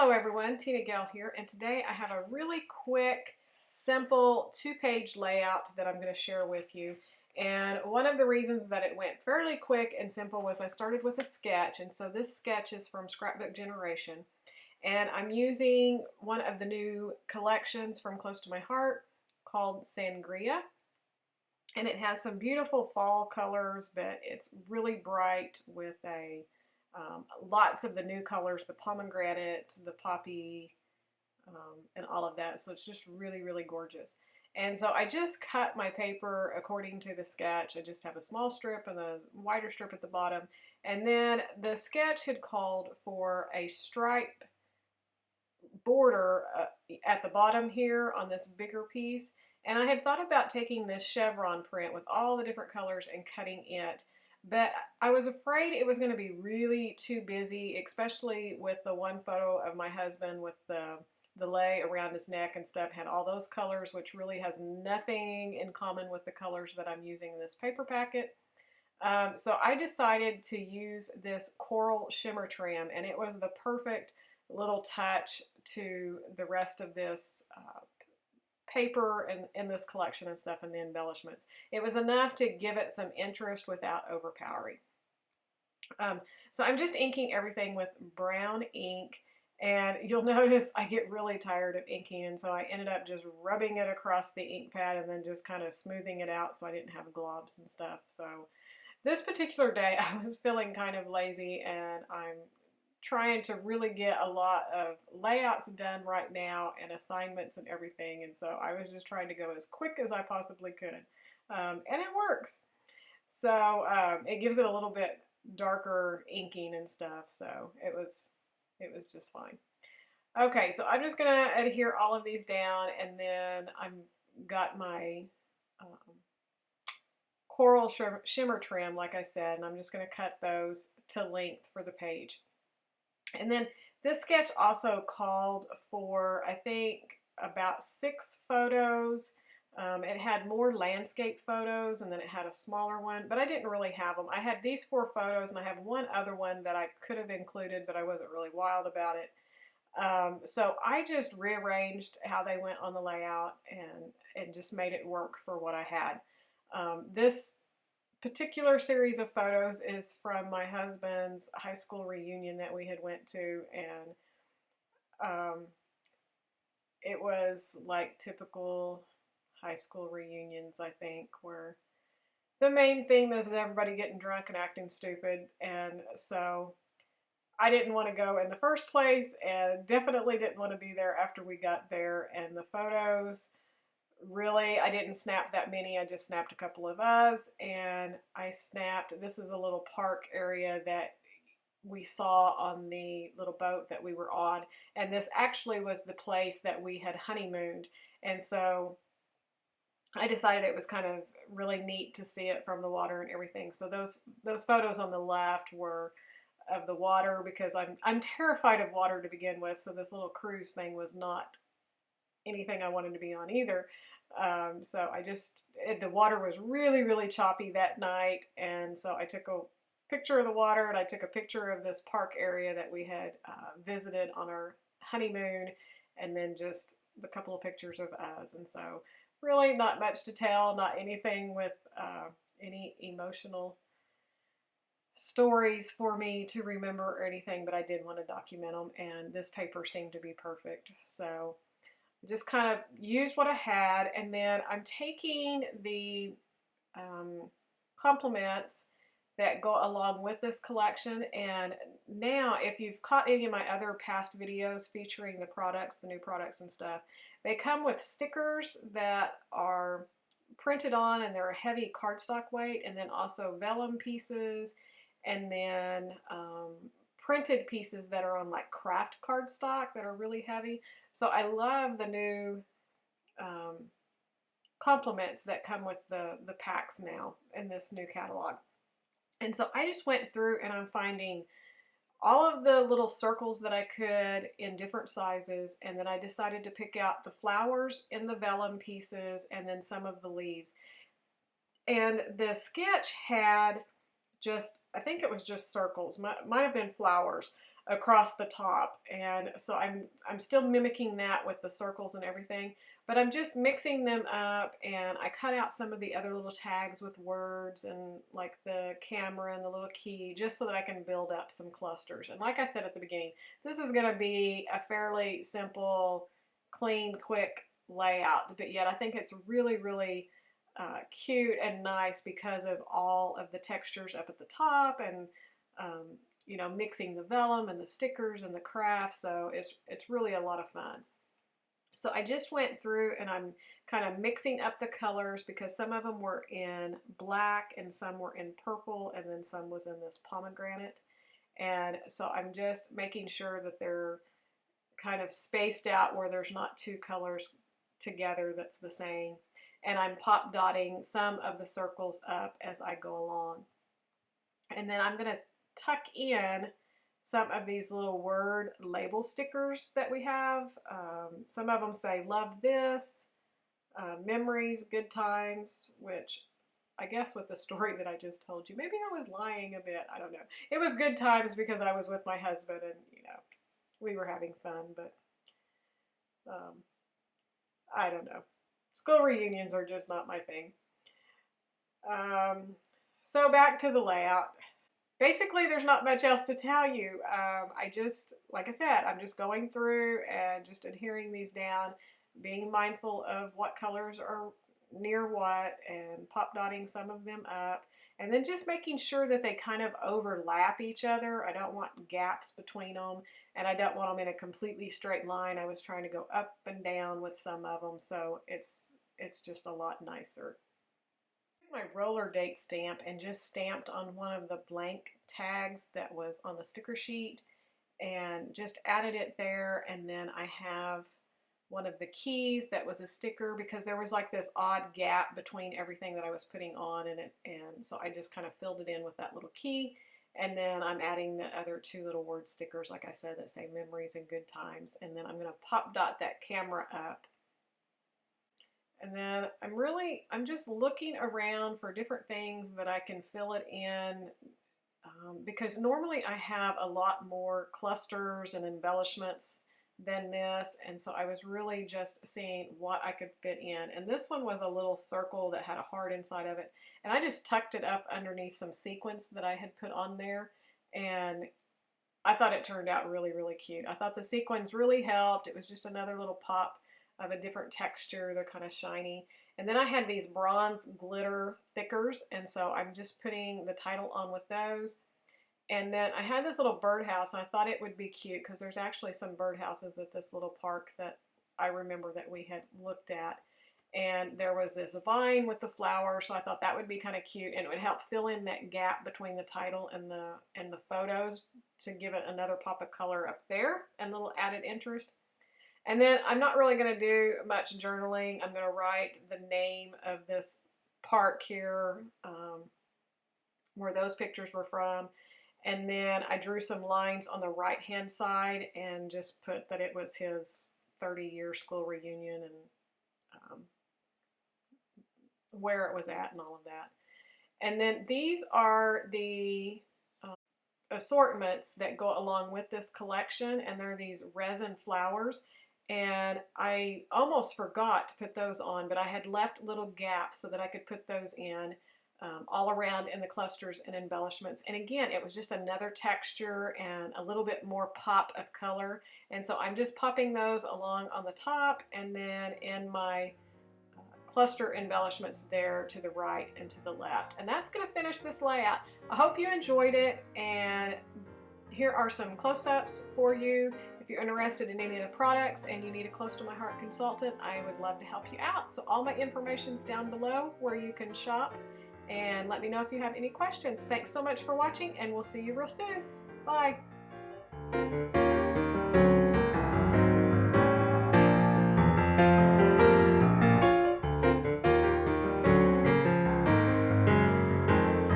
Hello everyone, TinaGale here, and today I have a really quick, simple two-page layout that I'm going to share with you. And one of the reasons that it went fairly quick and simple was I started with a sketch, and so this sketch is from Scrapbook Generation. And I'm using one of the new collections from Close to My Heart called Sangria. And it has some beautiful fall colors, but it's really bright with lots of the new colors, the pomegranate, the poppy, and all of that. So it's just really, really gorgeous. And so I just cut my paper according to the sketch. I just have a small strip and a wider strip at the bottom. And then the sketch had called for a stripe border at the bottom here on this bigger piece. And I had thought about taking this chevron print with all the different colors and cutting it. But I was afraid it was going to be really too busy, especially with the one photo of my husband with the lei around his neck and stuff, had all those colors, which really has nothing in common with the colors that I'm using in this paper packet. So I decided to use this coral shimmer trim, and it was the perfect little touch to the rest of this paper and in this collection and stuff, and the embellishments. It was enough to give it some interest without overpowering. So I'm just inking everything with brown ink, and you'll notice I get really tired of inking, and so I ended up just rubbing it across the ink pad and then just kind of smoothing it out so I didn't have globs and stuff. So this particular day I was feeling kind of lazy, and I'm trying to really get a lot of layouts done right now and assignments and everything, and so I was just trying to go as quick as I possibly could, and it works. So it gives it a little bit darker inking and stuff, so it was just fine. Okay, so I'm just gonna adhere all of these down, and then I've got my coral shimmer trim, like I said, and I'm just gonna cut those to length for the page. And then this sketch also called for, I think, about 6 photos. It had more landscape photos, and then it had a smaller one, but I didn't really have them. I had these 4 photos, and I have one other one that I could have included, but I wasn't really wild about it. So I just rearranged how they went on the layout and just made it work for what I had. This particular series of photos is from my husband's high school reunion that we had went to, and it was like typical high school reunions, I think, where the main thing was everybody getting drunk and acting stupid, and so I didn't want to go in the first place, and definitely didn't want to be there after we got there. And the photos, really, I didn't snap that many. I just snapped a couple of us, and I snapped, this is a little park area that we saw on the little boat that we were on, and this actually was the place that we had honeymooned, and so I decided it was kind of really neat to see it from the water and everything. So those photos on the left were of the water, because I'm terrified of water to begin with, so this little cruise thing was not anything I wanted to be on either. So the water was really, really choppy that night, and so I took a picture of the water, and I took a picture of this park area that we had visited on our honeymoon, and then just a couple of pictures of us. And so really not much to tell, not anything with any emotional stories for me to remember or anything, but I did want to document them, and this paper seemed to be perfect. So just kind of used what I had, and then I'm taking the complements that go along with this collection. And now, if you've caught any of my other past videos featuring the products, the new products and stuff, they come with stickers that are printed on, and they're a heavy cardstock weight, and then also vellum pieces, and then printed pieces that are on like craft cardstock that are really heavy. So I love the new complements that come with the packs now in this new catalog. And so I just went through, and I'm finding all of the little circles that I could in different sizes, and then I decided to pick out the flowers in the vellum pieces and then some of the leaves. And the sketch had just, I think it was just circles, might have been flowers across the top. And so I'm still mimicking that with the circles and everything, but I'm just mixing them up, and I cut out some of the other little tags with words and like the camera and the little key, just so that I can build up some clusters. And like I said at the beginning, this is going to be a fairly simple, clean, quick layout, but yet I think it's really, really cute and nice because of all of the textures up at the top, and you know, mixing the vellum and the stickers and the craft. So it's really a lot of fun. So I just went through and I'm kind of mixing up the colors, because some of them were in black and some were in purple, and then some was in this pomegranate. And so I'm just making sure that they're kind of spaced out where there's not two colors together that's the same. And I'm pop dotting some of the circles up as I go along. And then I'm going to tuck in some of these little word label stickers that we have. Some of them say love this, memories, good times, which I guess with the story that I just told you, maybe I was lying a bit. I don't know. It was good times because I was with my husband and, you know, we were having fun, but I don't know. School reunions are just not my thing. So back to the layout. Basically, there's not much else to tell you. I just, like I said, I'm just going through and just adhering these down, being mindful of what colors are near what, and pop dotting some of them up, and then just making sure that they kind of overlap each other. I don't want gaps between them, and I don't want them in a completely straight line. I was trying to go up and down with some of them, so it's just a lot nicer. My roller date stamp and just stamped on one of the blank tags that was on the sticker sheet and just added it there. And then I have one of the keys that was a sticker, because there was like this odd gap between everything that I was putting on in it, and so I just kind of filled it in with that little key. And then I'm adding the other two little word stickers, like I said, that say memories and good times. And then I'm going to pop dot that camera up. And then I'm just looking around for different things that I can fill it in, because normally I have a lot more clusters and embellishments than this, and so I was really just seeing what I could fit in. And this one was a little circle that had a heart inside of it, and I just tucked it up underneath some sequins that I had put on there, and I thought it turned out really, really cute. I thought the sequins really helped. It was just another little pop of a different texture. They're kind of shiny. And then I had these bronze glitter thickers, and so I'm just putting the title on with those. And then I had this little birdhouse, and I thought it would be cute because there's actually some birdhouses at this little park that I remember that we had looked at. And there was this vine with the flowers, so I thought that would be kind of cute, and it would help fill in that gap between the title and the photos to give it another pop of color up there and a little added interest. And then I'm not really going to do much journaling. I'm going to write the name of this park here, where those pictures were from. And then I drew some lines on the right-hand side and just put that it was his 30-year school reunion, and where it was at and all of that. And then these are the assortments that go along with this collection, and they're these resin flowers. And I almost forgot to put those on, but I had left little gaps so that I could put those in all around in the clusters and embellishments. And again, it was just another texture and a little bit more pop of color. And so I'm just popping those along on the top, and then in my cluster embellishments there to the right and to the left. And that's going to finish this layout. I hope you enjoyed it, and here are some close-ups for you. If you're interested in any of the products and you need a close to my heart consultant, I would love to help you out. So all my information's down below where you can shop, and let me know if you have any questions. Thanks so much for watching, and we'll see you real soon. Bye.